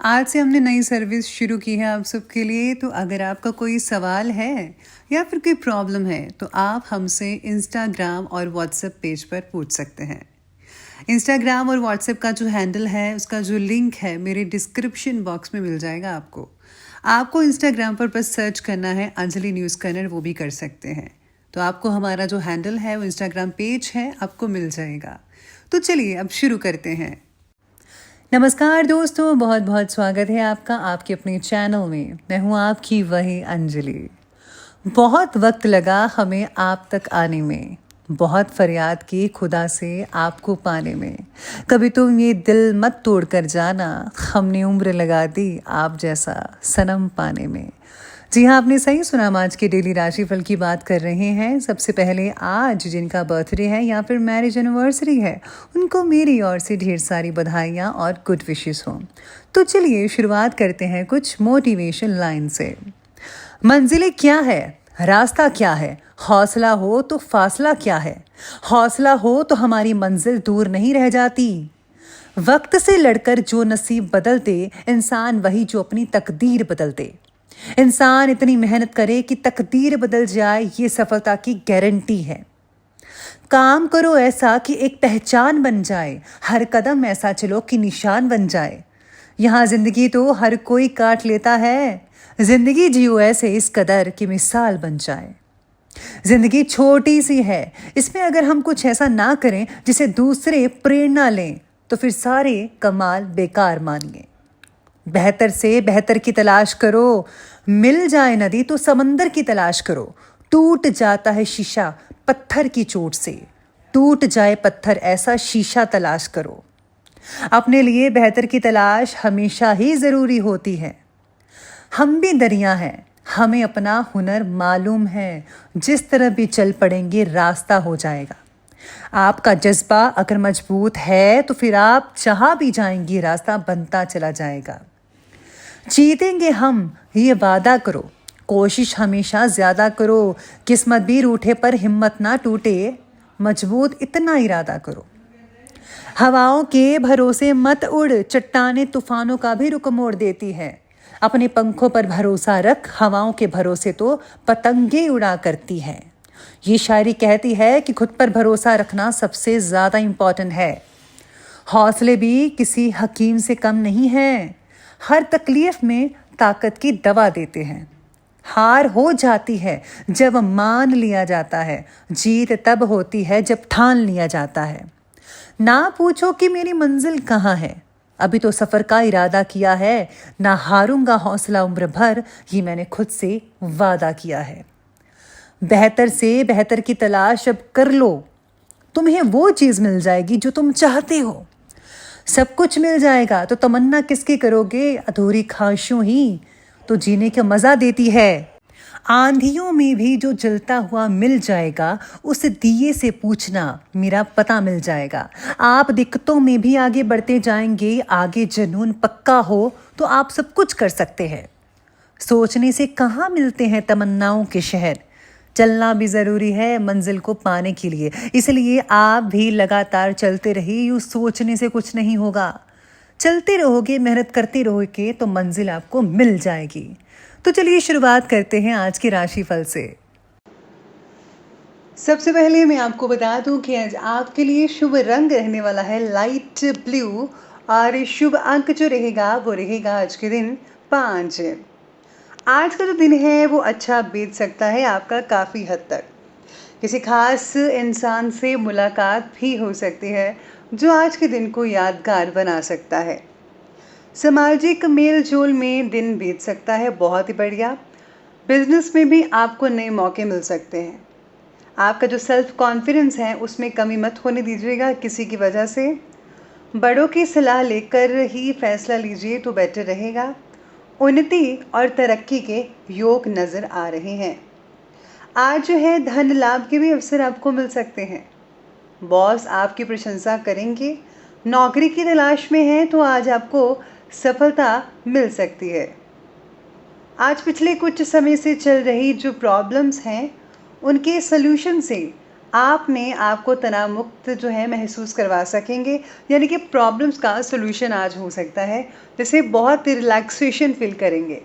आज से हमने नई सर्विस शुरू की है आप सबके लिए। तो अगर आपका कोई सवाल है या फिर कोई प्रॉब्लम है तो आप हमसे इंस्टाग्राम और व्हाट्सएप पेज पर पूछ सकते हैं। इंस्टाग्राम और व्हाट्सएप का जो हैंडल है उसका जो लिंक है मेरे डिस्क्रिप्शन बॉक्स में मिल जाएगा आपको। आपको इंस्टाग्राम पर बस सर्च करना है अंजलि न्यूज़ कन्नड़, वो भी कर सकते हैं। तो आपको हमारा जो हैंडल है वो इंस्टाग्राम पेज है आपको मिल जाएगा। तो चलिए अब शुरू करते हैं। नमस्कार दोस्तों, बहुत बहुत स्वागत है आपका आपके अपने चैनल में। मैं हूँ आपकी वही अंजलि। बहुत वक्त लगा हमें आप तक आने में, बहुत फरियाद की खुदा से आपको पाने में। कभी तुम ये दिल मत तोड़ कर जाना, हमने उम्र लगा दी आप जैसा सनम पाने में। जी हाँ, आपने सही सुना। हम आज के डेली राशिफल की बात कर रहे हैं। सबसे पहले आज जिनका बर्थडे है या फिर मैरिज एनिवर्सरी है उनको मेरी ओर से ढेर सारी बधाइयाँ और गुड विशेस हों। तो चलिए शुरुआत करते हैं कुछ मोटिवेशन लाइन से। मंजिलें क्या है, रास्ता क्या है, हौसला हो तो फासला क्या है। हौसला हो तो हमारी मंजिल दूर नहीं रह जाती। वक्त से लड़कर जो नसीब बदलते, इंसान वही जो अपनी तकदीर बदलते। इंसान इतनी मेहनत करे कि तकदीर बदल जाए, ये सफलता की गारंटी है। काम करो ऐसा कि एक पहचान बन जाए, हर कदम ऐसा चलो कि निशान बन जाए। यहाँ जिंदगी तो हर कोई काट लेता है, जिंदगी जियो ऐसे इस कदर कि मिसाल बन जाए। जिंदगी छोटी सी है, इसमें अगर हम कुछ ऐसा ना करें जिसे दूसरे प्रेरणा लें तो फिर सारे कमाल बेकार मानिए। बेहतर से बेहतर की तलाश करो, मिल जाए नदी तो समंदर की तलाश करो। टूट जाता है शीशा पत्थर की चोट से, टूट जाए पत्थर ऐसा शीशा तलाश करो। अपने लिए बेहतर की तलाश हमेशा ही ज़रूरी होती है। हम भी दरिया हैं, हमें अपना हुनर मालूम है। जिस तरह भी चल पड़ेंगे रास्ता हो जाएगा। आपका जज्बा अगर मजबूत है तो फिर आप जहाँ भी जाएंगे रास्ता बनता चला जाएगा। जीतेंगे हम, ये वादा करो, कोशिश हमेशा ज़्यादा करो। किस्मत भी रूठे पर हिम्मत ना टूटे, मजबूत इतना इरादा करो। हवाओं के भरोसे मत उड़, चट्टाने तूफानों का भी रुख मोड़ देती है। अपने पंखों पर भरोसा रख, हवाओं के भरोसे तो पतंगे उड़ा करती है। ये शायरी कहती है कि खुद पर भरोसा रखना सबसे ज़्यादा इम्पॉर्टेंट है। हौसले भी किसी हकीम से कम नहीं हैं, हर तकलीफ में ताकत की दवा देते हैं। हार हो जाती है जब मान लिया जाता है, जीत तब होती है जब ठान लिया जाता है। ना पूछो कि मेरी मंजिल कहाँ है, अभी तो सफ़र का इरादा किया है। ना हारूंगा हौसला उम्र भर, ये मैंने खुद से वादा किया है। बेहतर से बेहतर की तलाश अब कर लो, तुम्हें वो चीज़ मिल जाएगी जो तुम चाहते हो। सब कुछ मिल जाएगा तो तमन्ना किसकी करोगे, अधूरी ख्वाहिशों ही तो जीने का मज़ा देती है। आंधियों में भी जो जलता हुआ मिल जाएगा, उस दिए से पूछना मेरा पता मिल जाएगा। आप दिक्कतों में भी आगे बढ़ते जाएंगे, आगे जुनून पक्का हो तो आप सब कुछ कर सकते हैं। सोचने से कहाँ मिलते हैं तमन्नाओं के शहर, चलना भी ज़रूरी है मंजिल को पाने के लिए। इसलिए आप भी लगातार चलते रहिए, यूँ सोचने से कुछ नहीं होगा। चलते रहोगे, मेहनत करते रहोगे तो मंजिल आपको मिल जाएगी। तो चलिए शुरुआत करते हैं आज के राशिफल से। सबसे पहले मैं आपको बता दूं कि आज आपके लिए शुभ रंग रहने वाला है लाइट ब्लू, और शुभ अंक जो रहेगा वो रहेगा आज के दिन 5। आज का जो दिन है वो अच्छा बीत सकता है आपका काफ़ी हद तक। किसी खास इंसान से मुलाकात भी हो सकती है जो आज के दिन को यादगार बना सकता है। सामाजिक मेल जोल में दिन बीत सकता है बहुत ही बढ़िया। बिजनेस में भी आपको नए मौके मिल सकते हैं। आपका जो सेल्फ कॉन्फिडेंस है उसमें कमी मत होने दीजिएगा किसी की वजह से। बड़ों की सलाह लेकर ही फैसला लीजिए तो बेटर रहेगा। उन्नति और तरक्की के योग नज़र आ रहे हैं। आज जो है धन लाभ के भी अवसर आपको मिल सकते हैं। बॉस आपकी प्रशंसा करेंगे। नौकरी की तलाश में हैं तो आज आपको सफलता मिल सकती है। आज पिछले कुछ समय से चल रही जो प्रॉब्लम्स हैं उनके सल्यूशन से आपने आपको तनाव मुक्त जो है महसूस करवा सकेंगे, यानी कि प्रॉब्लम्स का सॉल्यूशन आज हो सकता है, जिससे बहुत रिलैक्सेशन फील करेंगे।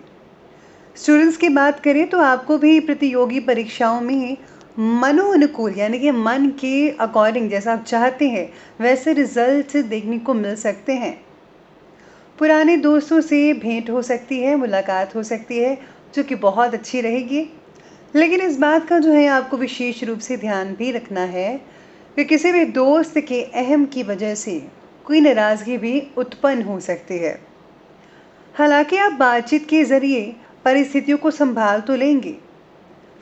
स्टूडेंट्स की बात करें तो आपको भी प्रतियोगी परीक्षाओं में मनोनुकूल यानी कि मन के अकॉर्डिंग जैसा आप चाहते हैं वैसे रिजल्ट देखने को मिल सकते हैं। पुराने दोस्तों से भेंट हो सकती है, मुलाकात हो सकती है, जो कि बहुत अच्छी रहेगी। लेकिन इस बात का जो है आपको विशेष रूप से ध्यान भी रखना है कि किसी भी दोस्त के अहम की वजह से कोई नाराज़गी भी उत्पन्न हो सकती है। हालांकि आप बातचीत के ज़रिए परिस्थितियों को संभाल तो लेंगे,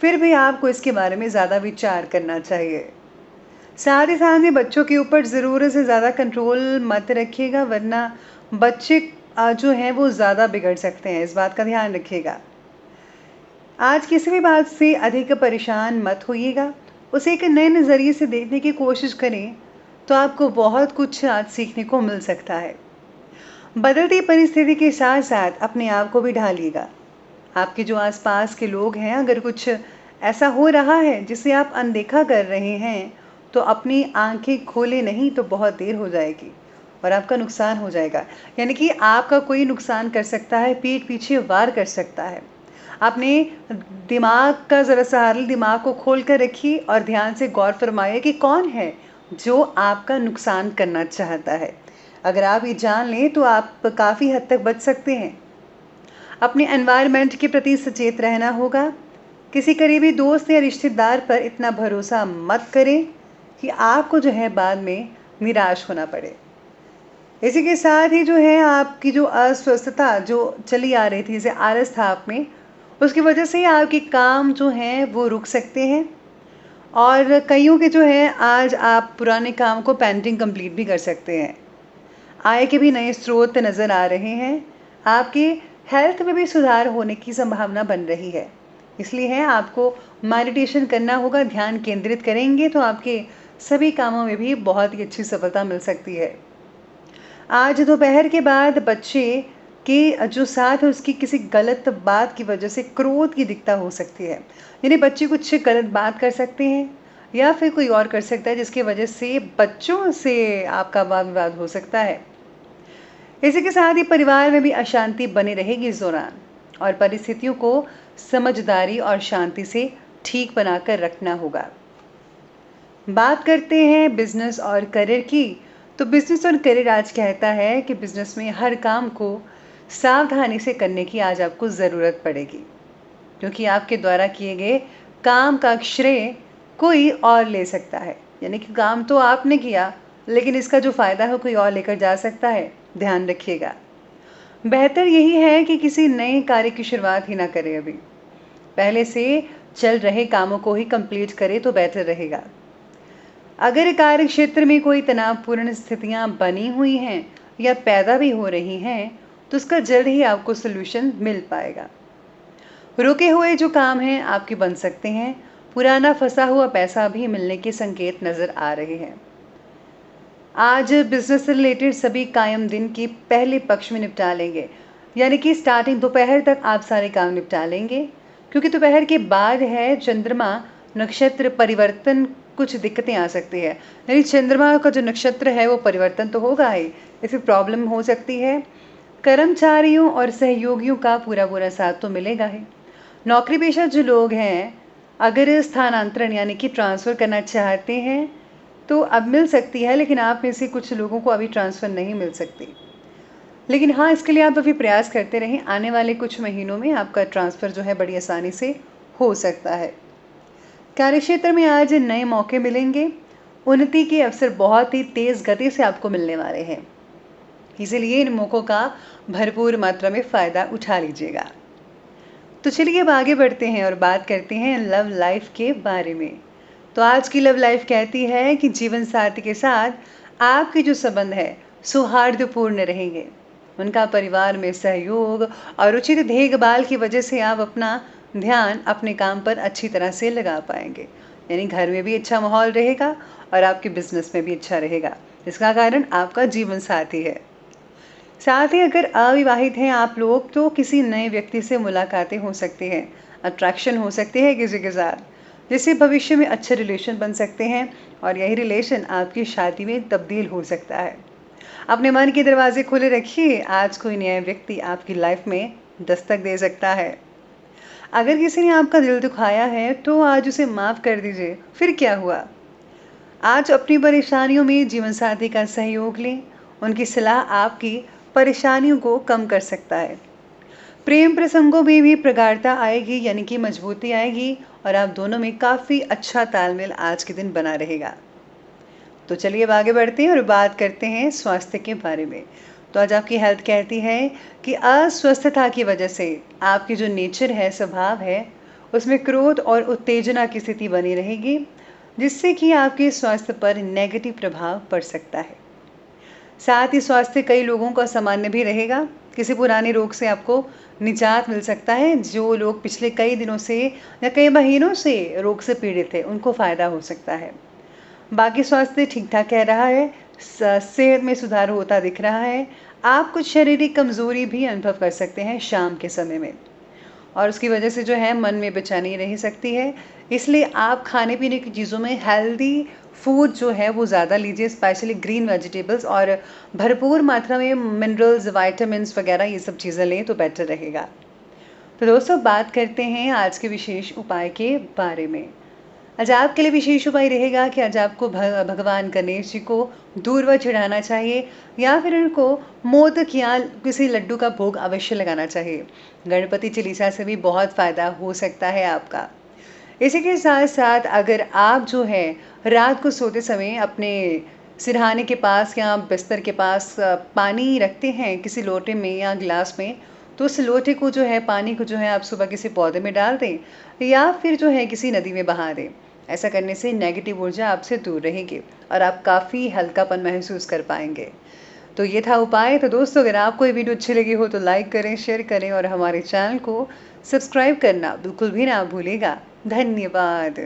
फिर भी आपको इसके बारे में ज़्यादा विचार करना चाहिए। साथ ही साथ में बच्चों के ऊपर ज़रूरत से ज़्यादा कंट्रोल मत रखिएगा, वरना बच्चे जो हैं वो ज़्यादा बिगड़ सकते हैं, इस बात का ध्यान रखिएगा। आज किसी भी बात से अधिक परेशान मत होइएगा, उसे एक नए नज़रिए से देखने की कोशिश करें, तो आपको बहुत कुछ आज सीखने को मिल सकता है। बदलती परिस्थिति के साथ साथ अपने आप को भी ढालिएगा। आपके जो आसपास के लोग हैं, अगर कुछ ऐसा हो रहा है जिसे आप अनदेखा कर रहे हैं, तो अपनी आंखें खोले नहीं तो बहुत देर हो जाएगी और आपका नुकसान हो जाएगा। यानी कि आपका कोई नुकसान कर सकता है, पीठ पीछे वार कर सकता है। आपने दिमाग का ज़रा सहारा, दिमाग को खोल कर रखिए और ध्यान से गौर फरमाइए कि कौन है जो आपका नुकसान करना चाहता है। अगर आप ये जान लें तो आप काफ़ी हद तक बच सकते हैं। अपने एनवायरनमेंट के प्रति सचेत रहना होगा। किसी करीबी दोस्त या रिश्तेदार पर इतना भरोसा मत करें कि आपको जो है बाद में निराश होना पड़े। इसी के साथ ही जो है आपकी जो अस्वस्थता जो चली आ रही थी, जैसे आलस था आप में, उसकी वजह से आपके काम जो हैं वो रुक सकते हैं और कईयों के जो है आज आप पुराने काम को पेंडिंग कंप्लीट भी कर सकते हैं। आय के भी नए स्रोत नज़र आ रहे हैं। आपकी हेल्थ में भी सुधार होने की संभावना बन रही है, इसलिए है आपको मेडिटेशन करना होगा। ध्यान केंद्रित करेंगे तो आपके सभी कामों में भी बहुत ही अच्छी सफलता मिल सकती है। आज दोपहर के बाद बच्चे के जो साथ है उसकी किसी गलत बात की वजह से क्रोध की दिक्कत हो सकती है, यानी बच्चे कुछ गलत बात कर सकते हैं या फिर कोई और कर सकता है, जिसकी वजह से बच्चों से आपका वाद विवाद हो सकता है। इसी के साथ ही परिवार में भी अशांति बनी रहेगी इस दौरान, और परिस्थितियों को समझदारी और शांति से ठीक बनाकर रखना होगा। बात करते हैं बिजनेस और करियर की, तो बिजनेस और करियर आज कहता है कि बिजनेस में हर काम को सावधानी से करने की आज आपको ज़रूरत पड़ेगी, क्योंकि आपके द्वारा किए गए काम का श्रेय कोई और ले सकता है। यानी कि काम तो आपने किया, लेकिन इसका जो फ़ायदा है कोई और लेकर जा सकता है, ध्यान रखिएगा। बेहतर यही है कि किसी नए कार्य की शुरुआत ही ना करें, अभी पहले से चल रहे कामों को ही कंप्लीट करें तो बेहतर रहेगा। अगर कार्य क्षेत्र में कोई तनावपूर्ण स्थितियां बनी हुई हैं या पैदा भी हो रही हैं, तो उसका जल्द ही आपको सलूशन मिल पाएगा। रुके हुए जो काम हैं आपके बन सकते हैं। पुराना फंसा हुआ पैसा भी मिलने के संकेत नज़र आ रहे हैं। आज बिजनेस से रिलेटेड सभी कायम दिन के पहले पक्ष में निपटा लेंगे, यानी कि स्टार्टिंग दोपहर तक आप सारे काम निपटा लेंगे, क्योंकि दोपहर के बाद है चंद्रमा नक्षत्र परिवर्तन, कुछ दिक्कतें आ सकती है। यानी चंद्रमा का जो नक्षत्र है वो परिवर्तन तो होगा ही, इसमें प्रॉब्लम हो सकती है। कर्मचारियों और सहयोगियों का पूरा पूरा साथ तो मिलेगा ही। नौकरी पेशा जो लोग हैं, अगर स्थानांतरण यानी कि ट्रांसफ़र करना चाहते हैं तो अब मिल सकती है, लेकिन आप में से कुछ लोगों को अभी ट्रांसफ़र नहीं मिल सकती। लेकिन हाँ, इसके लिए आप अभी प्रयास करते रहें। आने वाले कुछ महीनों में आपका ट्रांसफ़र जो है बड़ी आसानी से हो सकता है। कार्यक्षेत्र में आज नए मौके मिलेंगे। उन्नति के अवसर बहुत ही तेज़ गति से आपको मिलने वाले हैं, इसीलिए इन मौक़ों का भरपूर मात्रा में फ़ायदा उठा लीजिएगा। तो चलिए अब आगे बढ़ते हैं और बात करते हैं लव लाइफ के बारे में। तो आज की लव लाइफ कहती है कि जीवन साथी के साथ आपके जो संबंध है सौहार्दपूर्ण रहेंगे। उनका परिवार में सहयोग और उचित देखभाल की वजह से आप अपना ध्यान अपने काम पर अच्छी तरह से लगा पाएंगे। यानी घर में भी अच्छा माहौल रहेगा और आपके बिजनेस में भी अच्छा रहेगा। इसका कारण आपका जीवन साथी है। साथ ही अगर अविवाहित हैं आप लोग, तो किसी नए व्यक्ति से मुलाकातें हो सकती हैं, अट्रैक्शन हो सकती है किसी के साथ, जिससे भविष्य में अच्छे रिलेशन बन सकते हैं और यही रिलेशन आपकी शादी में तब्दील हो सकता है। अपने मन के दरवाजे खुले रखिए, आज कोई नया व्यक्ति आपकी लाइफ में दस्तक दे सकता है। अगर किसी ने आपका दिल दुखाया है तो आज उसे माफ़ कर दीजिए, फिर क्या हुआ। आज अपनी परेशानियों में जीवनसाथी का सहयोग लें, उनकी सलाह आपकी परेशानियों को कम कर सकता है। प्रेम प्रसंगों में भी प्रगाढ़ता आएगी, यानी कि मजबूती आएगी और आप दोनों में काफ़ी अच्छा तालमेल आज के दिन बना रहेगा। तो चलिए अब आगे बढ़ते हैं और बात करते हैं स्वास्थ्य के बारे में। तो आज आपकी हेल्थ कहती है कि अस्वस्थता की वजह से आपकी जो नेचर है, स्वभाव है, उसमें क्रोध और उत्तेजना की स्थिति बनी रहेगी, जिससे कि आपके स्वास्थ्य पर नेगेटिव प्रभाव पड़ सकता है। साथ ही स्वास्थ्य कई लोगों का सामान्य भी रहेगा। किसी पुराने रोग से आपको निजात मिल सकता है। जो लोग पिछले कई दिनों से या कई महीनों से रोग से पीड़ित हैं, उनको फ़ायदा हो सकता है। बाकी स्वास्थ्य ठीक-ठाक कह रहा है, सेहत में सुधार होता दिख रहा है। आप कुछ शारीरिक कमज़ोरी भी अनुभव कर सकते हैं शाम के समय में और उसकी वजह से जो है मन में बेचैनी रह सकती है। इसलिए आप खाने-पीने की चीज़ों में हेल्दी फूड जो है वो ज़्यादा लीजिए, स्पेशली ग्रीन वेजिटेबल्स और भरपूर मात्रा में मिनरल्स, विटामिन्स वगैरह ये सब चीज़ें लें तो बेटर रहेगा। तो दोस्तों बात करते हैं आज के विशेष उपाय के बारे में। आज आपके लिए विशेष उपाय रहेगा कि आज आपको भगवान गणेश जी को दूर्वा चढ़ाना चाहिए या फिर उनको मोदक या किसी लड्डू का भोग अवश्य लगाना चाहिए। गणपति चालीसा से भी बहुत फ़ायदा हो सकता है आपका। इसी के साथ साथ अगर आप जो है रात को सोते समय अपने सिरहाने के पास या बिस्तर के पास पानी रखते हैं किसी लोटे में या गिलास में, तो उस लोटे को जो है, पानी को जो है, आप सुबह किसी पौधे में डाल दें या फिर जो है किसी नदी में बहा दें। ऐसा करने से नेगेटिव ऊर्जा आपसे दूर रहेगी और आप काफ़ी हल्कापन महसूस कर पाएंगे। तो ये था उपाय। तो दोस्तों अगर आपको ये वीडियो अच्छी लगी हो तो लाइक करें, शेयर करें और हमारे चैनल को सब्सक्राइब करना बिल्कुल भी ना भूलिएगा। धन्यवाद।